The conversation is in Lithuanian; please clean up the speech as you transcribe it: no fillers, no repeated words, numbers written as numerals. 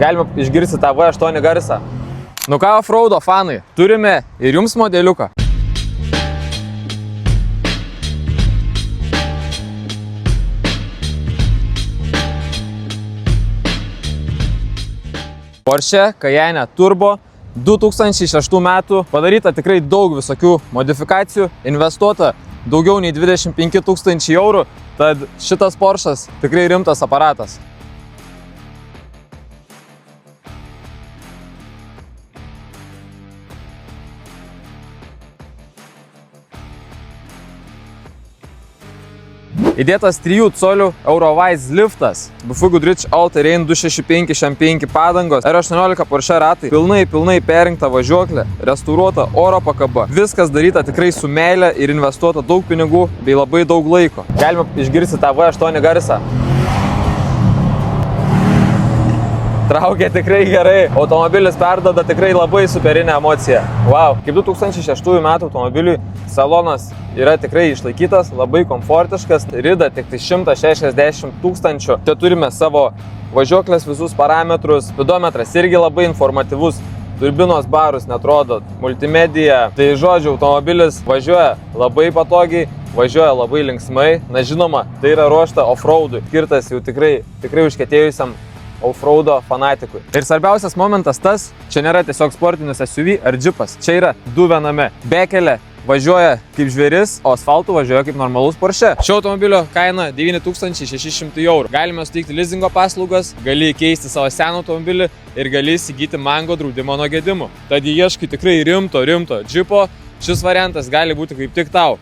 galima išgirsti tą V8 garsą. Nu ką, offroado fanai, turime ir jums modeliuką. Porsche Cayenne Turbo 2006 metų, padaryta tikrai daug visokių modifikacijų, investuota daugiau nei 25 000 eurų, tad šitas Porsche'as tikrai rimtas aparatas. Įdėtas 3 colių Eurovise liftas, BF Goodrich All-Terrain 265 šiam5 padangos, R18 Porsche ratai, pilnai perrinkta važiuoklė, restauruota oro pakaba. Viskas daryta tikrai su meile ir investuota daug pinigų bei labai daug laiko. Galima išgirsti tą V8 garsą. Traukia tikrai gerai, automobilis perduoda tikrai labai superinę emociją. Wow, kaip 2006 metų automobiliui salonas yra tikrai išlaikytas, labai komfortiškas, rida tik 160 000. Čia turime savo važiuoklės visus parametrus, spidometras irgi labai informatyvus, turbinos barus netrodo, multimedija. Tai žodžiu, automobilis važiuoja labai patogiai, važiuoja labai linksmai, na žinoma, tai yra ruošta offroadui, skirtas jau tikrai užkietėjusiam offroado fanatikui. Ir svarbiausias momentas tas, čia nėra tiesiog sportinis SUV ar džipas, čia yra du viename. Bekelė važiuoja kaip žvėris, o asfaltu važiuoja kaip normalus Porsche. Šio automobilio kaina 9600 eurų. Galime suteikti lizingo paslaugas, gali keisti savo seną automobilį ir gali įsigyti Mango draudimo nuo gedimų. Tad ieškai tikrai rimto džipo, šis variantas gali būti kaip tik tau.